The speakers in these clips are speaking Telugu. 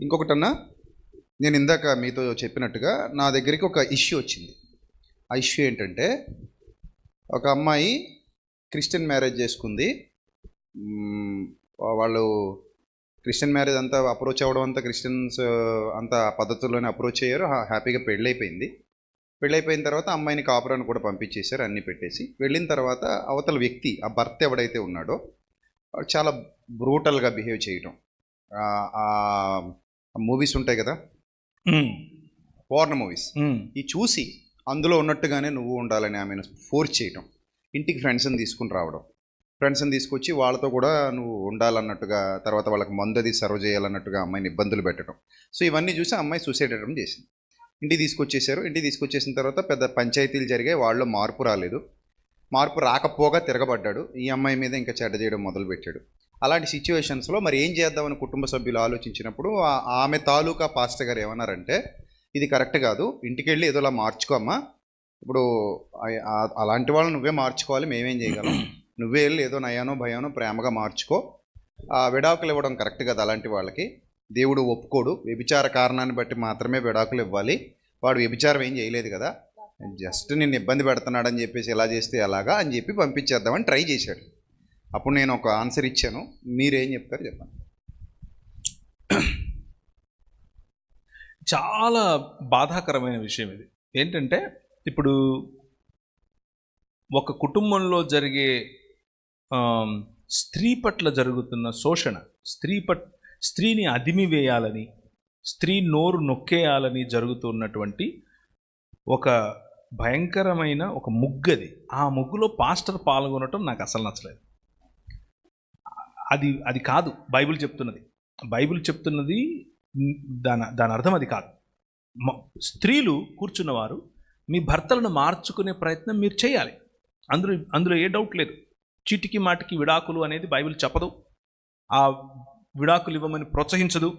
ఇంకొకటన్నా, నేను ఇందాక మీతో చెప్పినట్టుగా నా దగ్గరికి ఒక ఇష్యూ వచ్చింది. ఆ ఇష్యూ ఏంటంటే, ఒక అమ్మాయి క్రిస్టియన్ మ్యారేజ్ చేసుకుంది. వాళ్ళు క్రిస్టియన్ మ్యారేజ్ అంతా అప్రోచ్ అవ్వడం అంతా క్రిస్టియన్స్ అంతా పద్ధతుల్లోనే అప్రోచ్ అయ్యారు. హ్యాపీగా పెళ్ళైపోయింది. పెళ్ళైపోయిన తర్వాత అమ్మాయిని కాపురాన్ని కూడా పంపించేశారు, అన్నీ పెట్టేసి. వెళ్ళిన తర్వాత అవతల వ్యక్తి, ఆ భర్త ఎవడైతే ఉన్నాడో చాలా బ్రూటల్గా బిహేవ్ చేయటం. మూవీస్ ఉంటాయి కదా, పోర్న్ మూవీస్, ఈ చూసి అందులో ఉన్నట్టుగానే నువ్వు ఉండాలని ఆమెను ఫోర్స్ చేయటం. ఇంటికి ఫ్రెండ్స్ని తీసుకుని రావడం, ఫ్రెండ్స్ని తీసుకొచ్చి వాళ్ళతో కూడా నువ్వు ఉండాలన్నట్టుగా, తర్వాత వాళ్ళకి మందది సర్వ్ చేయాలన్నట్టుగా అమ్మాయిని ఇబ్బందులు పెట్టడం. సో ఇవన్నీ చూసి అమ్మాయి సూసైడ్ అటెంప్ట్ చేసింది. ఇంటికి తీసుకొచ్చేసారు. ఇంటికి తీసుకొచ్చేసిన తర్వాత పెద్ద పంచాయతీలు జరిగాయి. వాళ్ళు మార్పు రాలేదు. మార్పు రాకపోగా తిరగబడ్డాడు. ఈ అమ్మాయి మీద ఇంకా చెడ్డ చేయడం మొదలుపెట్టాడు. అలాంటి సిచ్యువేషన్స్లో మరి ఏం చేద్దామని కుటుంబ సభ్యులు ఆలోచించినప్పుడు ఆమె తాలూకా పాస్టర్ గారు ఏమన్నారంటే, ఇది కరెక్ట్ కాదు, ఇంటికి వెళ్ళి ఏదోలా మార్చుకోమ్మా, ఇప్పుడు అలాంటి వాళ్ళని నువ్వే మార్చుకోవాలి, మేమేం చేయగలం, నువ్వే వెళ్ళి ఏదో నయానో భయానో ప్రేమగా మార్చుకో. విడాకులు ఇవ్వడం కరెక్ట్ కాదు అలాంటి వాళ్ళకి, దేవుడు ఒప్పుకోడు, వ్యభిచార కారణాన్ని బట్టి మాత్రమే విడాకులు ఇవ్వాలి, వాడు వ్యభిచారం ఏం చేయలేదు కదా, జస్ట్ నిన్ను ఇబ్బంది పెడుతున్నాడని చెప్పేసి ఎలా చేస్తే ఎలాగా అని చెప్పి పంపించేద్దామని ట్రై చేశాడు. అప్పుడు నేను ఒక ఆన్సర్ ఇచ్చాను, మీరేం చెప్తారు చెప్పండి. చాలా బాధాకరమైన విషయం ఇది. ఏంటంటే, ఇప్పుడు ఒక కుటుంబంలో జరిగే స్త్రీ పట్ల జరుగుతున్న శోషణ, స్త్రీని అదిమివేయాలని, స్త్రీ నోరు నొక్కేయాలని జరుగుతున్నటువంటి ఒక భయంకరమైన ఒక ముగ్గది. ఆ ముగ్గులో పాస్టర్ పాల్గొనటం నాకు అసలు నచ్చలేదు. అది కాదు బైబిల్ చెప్తున్నది. బైబిల్ చెప్తున్నది దాని అర్థం అది కాదు. స్త్రీలు కూర్చున్నవారు మీ భర్తలను మార్చుకునే ప్రయత్నం మీరు చేయాలి. అందులో ఏ డౌట్ లేదు. చీటికి మాటికి విడాకులు అనేది బైబిల్ చెప్పదు. ఆ విడాకులు ఇవ్వమని ప్రోత్సహించదు.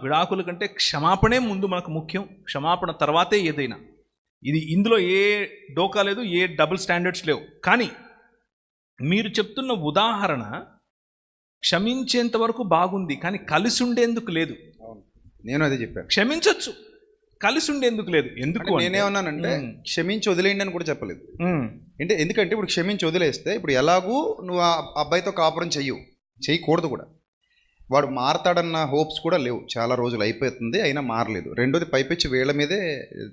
విడాకుల కంటే క్షమాపణే ముందు మనకు ముఖ్యం, క్షమాపణ తర్వాతే ఏదైనా. ఇందులో ఏ డోకా లేదు, ఏ డబుల్ స్టాండర్డ్స్ లేవు. కానీ మీరు చెప్తున్న ఉదాహరణ క్షమించేంత వరకు బాగుంది, కానీ కలిసి ఉండేందుకు లేదు. నేను అదే చెప్పాను, క్షమించవచ్చు, కలిసి ఉండేందుకు లేదు. ఎందుకు నేనేమన్నానంటే, క్షమించి వదిలేయండి అని కూడా చెప్పలేదు. ఎందుకంటే ఇప్పుడు క్షమించి వదిలేస్తే, ఇప్పుడు ఎలాగూ నువ్వు ఆ అబ్బాయితో కాపురం చేయకూడదు కూడా, వాడు మారతాడన్న హోప్స్ కూడా లేవు. చాలా రోజులు అయిపోతుంది, అయినా మారలేదు. రెండోది పైపెచ్చి వీళ్ళ మీదే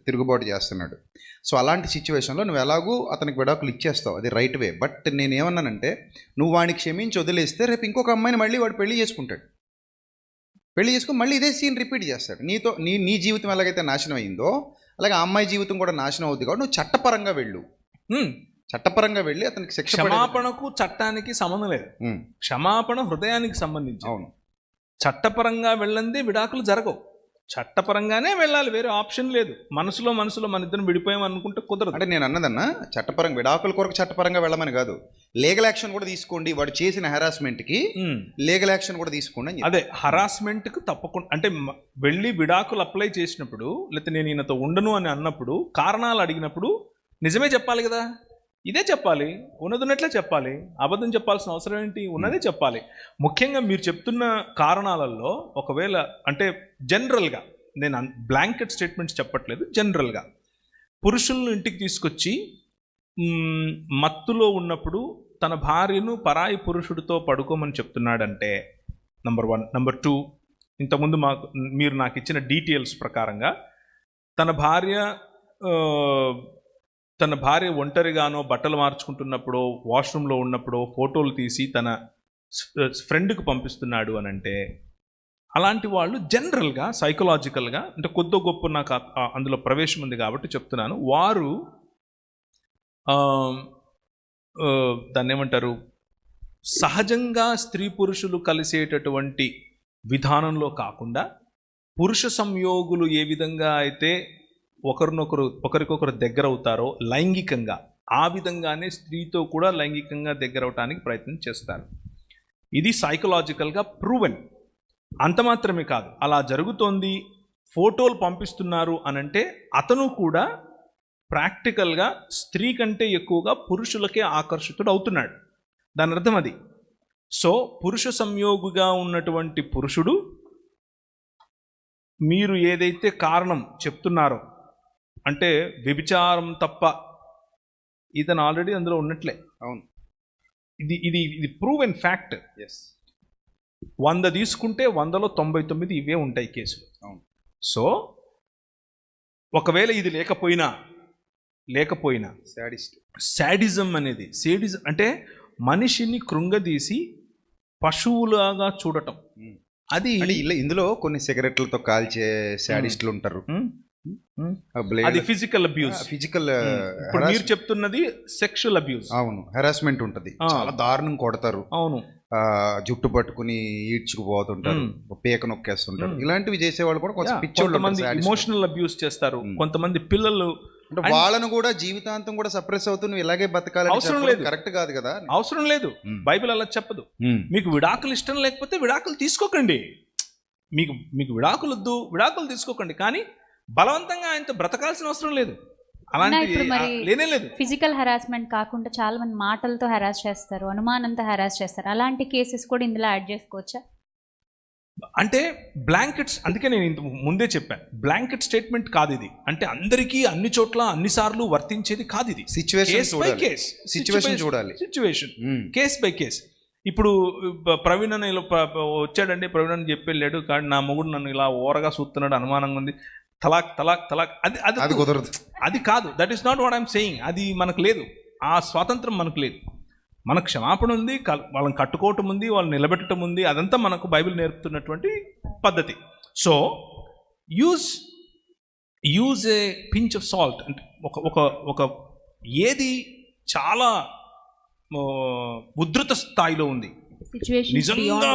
తిరుగుబాటు చేస్తున్నాడు. సో అలాంటి సిచ్యువేషన్లో నువ్వు ఎలాగూ అతనికి విడాకులు ఇచ్చేస్తావు, అది రైట్ వే. బట్ నేనేమన్నానంటే, నువ్వు వాడిని క్షమించి వదిలేస్తే రేపు ఇంకొక అమ్మాయిని మళ్ళీ వాడు పెళ్లి చేసుకుంటాడు. పెళ్లి చేసుకుని మళ్ళీ ఇదే సీన్ రిపీట్ చేస్తాడు. నీ జీవితం ఎలాగైతే నాశనం అయిందో అలాగే ఆ అమ్మాయి జీవితం కూడా నాశనం అవుతుంది. కాబట్టి నువ్వు చట్టపరంగా వెళ్ళి అతనికి శిక్ష. క్షమాపణకు చట్టానికి సంబంధం లేదు. క్షమాపణ హృదయానికి సంబంధించి. అవును, చట్టపరంగా వెళ్ళంది విడాకులు జరగవు. చట్టపరంగానే వెళ్ళాలి, వేరే ఆప్షన్ లేదు. మనసులో మన ఇద్దరం విడిపోయాం అనుకుంటే కుదరదు. అంటే నేను అన్నదన్నా, చట్టపరంగా విడాకుల కొరకు చట్టపరంగా వెళ్ళమని కాదు, లీగల్ యాక్షన్ కూడా తీసుకోండి. వాడు చేసిన హెరాస్మెంట్కి లీగల్ యాక్షన్ కూడా తీసుకోండి. అదే హరాస్మెంట్కి తప్పకుండా. అంటే వెళ్ళి విడాకులు అప్లై చేసినప్పుడు, లేకపోతే నేను ఈయనతో ఉండను అని అన్నప్పుడు, కారణాలు అడిగినప్పుడు నిజమే చెప్పాలి కదా. ఇదే చెప్పాలి, ఉన్నట్లే చెప్పాలి. అబద్ధం చెప్పాల్సిన అవసరం ఏంటి? ఉన్నదే చెప్పాలి. ముఖ్యంగా మీరు చెప్తున్న కారణాలలో ఒకవేళ, అంటే జనరల్గా, నేను బ్లాంకెట్ స్టేట్మెంట్స్ చెప్పట్లేదు, జనరల్గా పురుషులను ఇంటికి తీసుకొచ్చి మత్తులో ఉన్నప్పుడు తన భార్యను పరాయి పురుషుడితో పడుకోమని చెప్తున్నాడంటే నంబర్ 1. నంబర్ 2, ఇంతకుముందు మీరు నాకు ఇచ్చిన డీటెయిల్స్ ప్రకారంగా తన భార్య ఒంటరిగానో బట్టలు మార్చుకుంటున్నప్పుడు, వాష్రూమ్లో ఉన్నప్పుడు ఫోటోలు తీసి తన ఫ్రెండ్కి పంపిస్తున్నాడు అని అంటే, అలాంటి వాళ్ళు జనరల్గా సైకలాజికల్గా, అంటే కొద్ది గొప్ప నాకు అందులో ప్రవేశం ఉంది కాబట్టి చెప్తున్నాను, వారు దాన్ని ఏమంటారు, సహజంగా స్త్రీ పురుషులు కలిసేటటువంటి విధానంలో కాకుండా, పురుష సంయోగులు ఏ విధంగా అయితే ఒకరికొకరు దగ్గర అవుతారో లైంగికంగా, ఆ విధంగానే స్త్రీతో కూడా లైంగికంగా దగ్గర అవటానికి ప్రయత్నం చేస్తారు. ఇది సైకలాజికల్గా ప్రూవెన్. అంత మాత్రమే కాదు, అలా జరుగుతోంది, ఫోటోలు పంపిస్తున్నారు అనంటే అతను కూడా ప్రాక్టికల్గా స్త్రీ కంటే ఎక్కువగా పురుషులకే ఆకర్షితుడు అవుతున్నాడు. దాని అర్థం అది. సో పురుష సంయోగిగా ఉన్నటువంటి పురుషుడు మీరు ఏదైతే కారణం చెప్తున్నారో, అంటే వ్యభిచారం తప్ప, ఇతను ఆల్రెడీ అందులో ఉన్నట్లే. అవును. ఇది ఇది ఇది ప్రూవ్ అండ్ ఫ్యాక్ట్. ఎస్. 100 తీసుకుంటే 100లో 99 ఇవే ఉంటాయి కేసులు. అవును. సో ఒకవేళ ఇది లేకపోయినా శాడిజం అనేది, సేడిజం అంటే మనిషిని కృంగదీసి పశువులాగా చూడటం. అది ఇందులో కొన్ని సిగరెట్లతో కాల్చే శాడిస్టులు ఉంటారు. అది ఫిజికల్ అబ్యూస్. ఇప్పుడు మీరు చెప్తున్నది సెక్షువల్ అబ్యూస్. అవును. హెరాస్మెంట్ ఉంటది, చాలా దారుణం కొడతారు. అవును. జుట్టు పట్టుకుని ఈడ్చుకుపోతుంటారు, పేక నొక్కేస్తుంటారు. ఇలాంటివి చేసేవాళ్ళు కూడా కొంతమంది ఇమోషనల్ అబ్యూస్ చేస్తారు. కొంతమంది పిల్లలు వాళ్ళను కూడా జీవితాంతం కూడా సప్రెస్ అవుతూ ఇలాగే బతకాలని అవసరం లేదు. కరెక్ట్ కాదు కదా. అవసరం లేదు. బైబిల్ అలా చెప్పదు. మీకు విడాకులు ఇష్టం లేకపోతే విడాకులు తీసుకోకండి. మీకు విడాకులు తీసుకోకండి. కానీ బలవంతంగా ఆయనతో బ్రతకాల్సిన అవసరం లేదు. అలాంటి లేనే లేదు. ఫిజికల్ హెరాస్మెంట్ కాకుండా చాలా మంది మాటలతో హెరాస్ చేస్తారు, అనుమానంతో హెరాస్ చేస్తారు. అలాంటి కేసెస్ కూడా ఇందులో యాడ్ చేసుకోవచ్చా? అంటే బ్లాంకెట్స్, అందుకే నేను ఇంత ముందే చెప్పాను, బ్లాంకెట్ స్టేట్మెంట్ కాదు ఇది. అంటే అందరికీ అన్ని చోట్ల అన్నిసార్లు వర్తించేది కాదు ఇది. సిచ్యువేషన్ చూడాలి. Case by case. ఇప్పుడు ప్రవీణ్ అని వచ్చాడండి, ప్రవీణ్ అని చెప్పి వెళ్ళాడు, కానీ నా మొగుడు నన్ను ఇలా ఓరగా చూస్తున్నాడు, అనుమానంగా ఉంది, తలాక్ తలాక్ తలాక్, అది కుదరదు. అది కాదు. That is not what I'm saying. అది మనకు లేదు, ఆ స్వాతంత్రం మనకు లేదు. మనకు క్షమాపణ ఉంది, వాళ్ళని కట్టుకోవటం ఉంది, వాళ్ళని నిలబెట్టడం ఉంది. అదంతా మనకు బైబిల్ నేర్పుతున్నటువంటి పద్ధతి. So use a pinch of salt. అంటే ఒక ఏది చాలా ఉధృత స్థాయిలో ఉంది, నిజంగా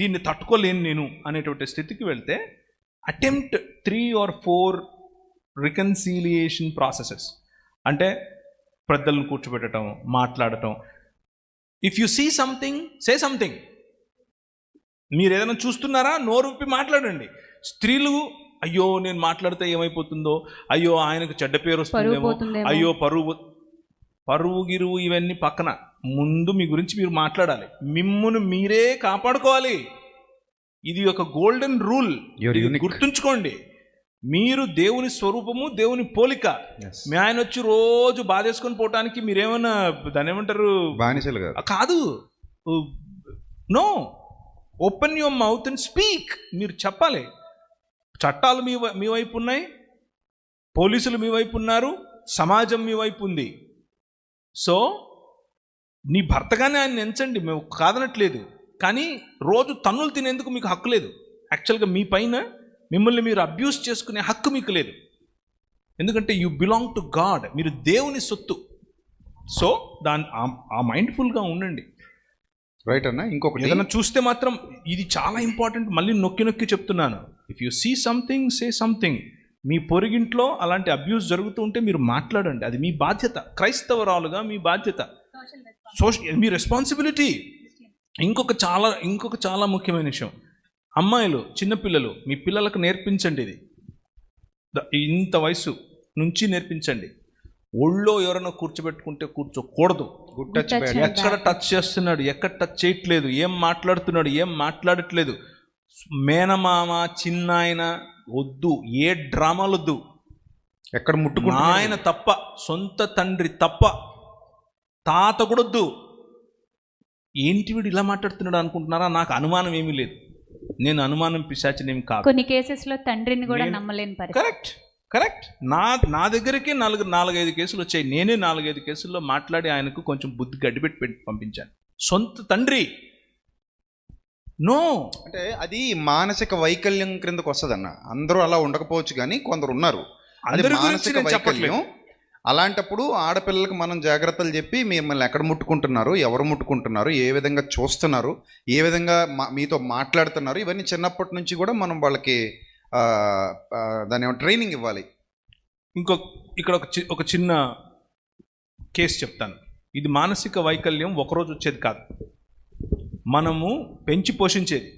దీన్ని తట్టుకోలేను నేను అనేటువంటి స్థితికి వెళ్తే అటెంప్ట్ 3 or 4 రికన్సీలియేషన్ ప్రాసెసెస్. అంటే పెద్దలను కూర్చోబెట్టడం, మాట్లాడటం. If you see something, say something. మీరు ఏదైనా చూస్తున్నారా, నోరు విప్పి మాట్లాడండి. స్త్రీలు అయ్యో నేను మాట్లాడితే ఏమైపోతుందో, అయ్యో ఆయనకు చెడ్డ పేరు వస్తుందేమో, అయ్యో పరువు గిరువు ఇవన్నీ పక్కన, ముందు మీ గురించి మీరు మాట్లాడాలి, మిమ్మును మీరే కాపాడుకోవాలి. ఇది ఒక గోల్డెన్ రూల్, గుర్తుంచుకోండి. మీరు దేవుని స్వరూపము, దేవుని పోలిక. మీ ఆయన వచ్చి రోజు బాధేసుకొని పోవటానికి మీరేమన్నా దాని ఏమంటారు, బానిసలు కాదు. No, open your mouth and speak. మీరు చెప్పాలి. చట్టాలు మీ వైపు ఉన్నాయి, పోలీసులు మీ వైపు ఉన్నారు, సమాజం మీ వైపు ఉంది. సో నీ భర్తగానే ఆయన ఎంచండి, మేము కాదనట్లేదు. కానీ రోజు తన్నులు తినేందుకు మీకు హక్కు లేదు. యాక్చువల్గా మీ పైన మిమ్మల్ని మీరు అబ్యూస్ చేసుకునే హక్కు మీకు లేదు. ఎందుకంటే యు బిలాంగ్ టు గాడ్, మీరు దేవుని సొత్తు. సో ఆ మైండ్ఫుల్గా ఉండండి. రైట్ అన్న. ఇంకొకటి ఏదైనా చూస్తే మాత్రం ఇది చాలా ఇంపార్టెంట్, మళ్ళీ నొక్కి చెప్తున్నాను. If you see something, say something. మీ పొరుగింట్లో అలాంటి అబ్యూస్ జరుగుతూ ఉంటే మీరు మాట్లాడండి. అది మీ బాధ్యత, క్రైస్తవరాలుగా మీ బాధ్యత, మీ రెస్పాన్సిబిలిటీ. ఇంకొక చాలా ముఖ్యమైన విషయం, అమ్మాయిలు, చిన్నపిల్లలు, మీ పిల్లలకు నేర్పించండి. ఇది ఇంత వయసు నుంచి నేర్పించండి. ఒళ్ళో ఎవరైనా కూర్చోబెట్టుకుంటే కూర్చోకూడదు. ఎక్కడ టచ్ చేస్తున్నాడు, ఎక్కడ టచ్ చేయట్లేదు, ఏం మాట్లాడుతున్నాడు, ఏం మాట్లాడట్లేదు. మేనమామ, చిన్నాయన వద్దు, ఏ డ్రామాలు వద్దు. ఎక్కడ ముట్టుకున్నా ఆయన తప్ప, సొంత తండ్రి తప్ప, తాత కూడా వద్దు. ఏంటి వీడు ఇలా మాట్లాడుతున్నాడు అనుకుంటున్నారా? నాకు అనుమానం ఏమీ లేదు. నేను అనుమానం పిశాచినేమి కాదు. కొన్ని కేసెస్లో తండ్రిని కూడా నమ్మలేని పరిస్థితి. కరెక్ట్. నా దగ్గరికి 4-5 కేసులు వచ్చాయి. నేనే 4-5 కేసుల్లో మాట్లాడి ఆయనకు కొంచెం బుద్ధి గడ్డిపెట్టి పంపించాను. సొంత తండ్రి నో అంటే అది మానసిక వైకల్యం క్రిందకు వస్తుందన్న. అందరూ అలా ఉండకపోవచ్చు, కానీ కొందరు ఉన్నారు. అందరి గురించి నేను చెప్పట్లేదు. అలాంటప్పుడు ఆడపిల్లలకు మనం జాగ్రత్తలు చెప్పి మిమ్మల్ని ఎక్కడ ముట్టుకుంటున్నారు, ఎవరు ముట్టుకుంటున్నారు, ఏ విధంగా చూస్తున్నారు, ఏ విధంగా మీతో మాట్లాడుతున్నారు, ఇవన్నీ చిన్నప్పటి నుంచి కూడా మనం వాళ్ళకి దాని ట్రైనింగ్ ఇవ్వాలి. ఇక్కడ ఒక చిన్న కేసు చెప్తాను. ఇది మానసిక వైకల్యం ఒకరోజు వచ్చేది కాదు, మనము పెంచి పోషించేది.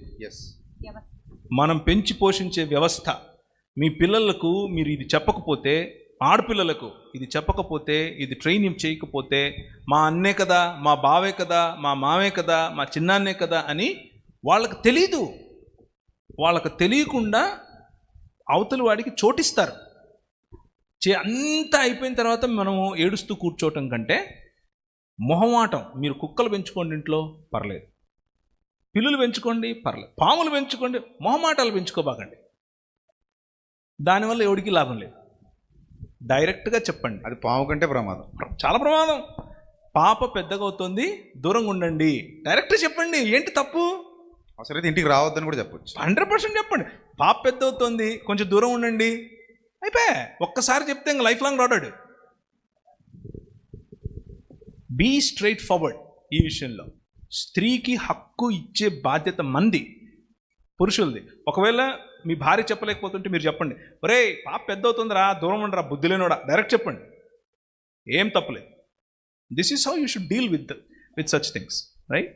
మనం పెంచి పోషించే వ్యవస్థ. మీ పిల్లలకు మీరు ఇది చెప్పకపోతే, ఆడపిల్లలకు ఇది చెప్పకపోతే, ఇది ట్రైనింగ్ చేయకపోతే, మా అన్నే కదా, మా బావే కదా, మా మావే కదా, మా చిన్నాన్నే కదా అని వాళ్ళకు తెలీదు. వాళ్ళకు తెలియకుండా అవతలి వాడికి చోటిస్తారు. అంతా అయిపోయిన తర్వాత మనము ఏడుస్తూ కూర్చోవటం కంటే మొహమాటం. మీరు కుక్కలు పెంచుకోండి ఇంట్లో, పర్లేదు. పిల్లులు పెంచుకోండి, పర్లేదు. పాములు పెంచుకోండి, మొహమాటాలు పెంచుకోబాకండి. దానివల్ల ఎవడికి లాభం లేదు. డైరెక్ట్గా చెప్పండి. అది పాము కంటే ప్రమాదం, చాలా ప్రమాదం. పాప పెద్దగా అవుతుంది, దూరంగా ఉండండి, డైరెక్ట్గా చెప్పండి. ఏంటి తప్పు? అవసరమైతే ఇంటికి రావద్దని కూడా చెప్పొచ్చు. 100% చెప్పండి. పాప పెద్ద అవుతుంది, కొంచెం దూరం ఉండండి, అయిపోయా. ఒక్కసారి చెప్తే ఇంకా లైఫ్ లాంగ్ రాడాడు. Be straightforward. ఈ విషయంలో స్త్రీకి హక్కు ఇచ్చే బాధ్యత మంది, పురుషులది. ఒకవేళ మీ భార్య చెప్పలేకపోతుంటే మీరు చెప్పండి, ఒరే పాప పెద్ద అవుతుందిరా, దూరం ఉండరా, బుద్ధి లేనోడా, డైరెక్ట్ చెప్పండి. ఏం తప్పలేదు. This is how you should deal with such things, right?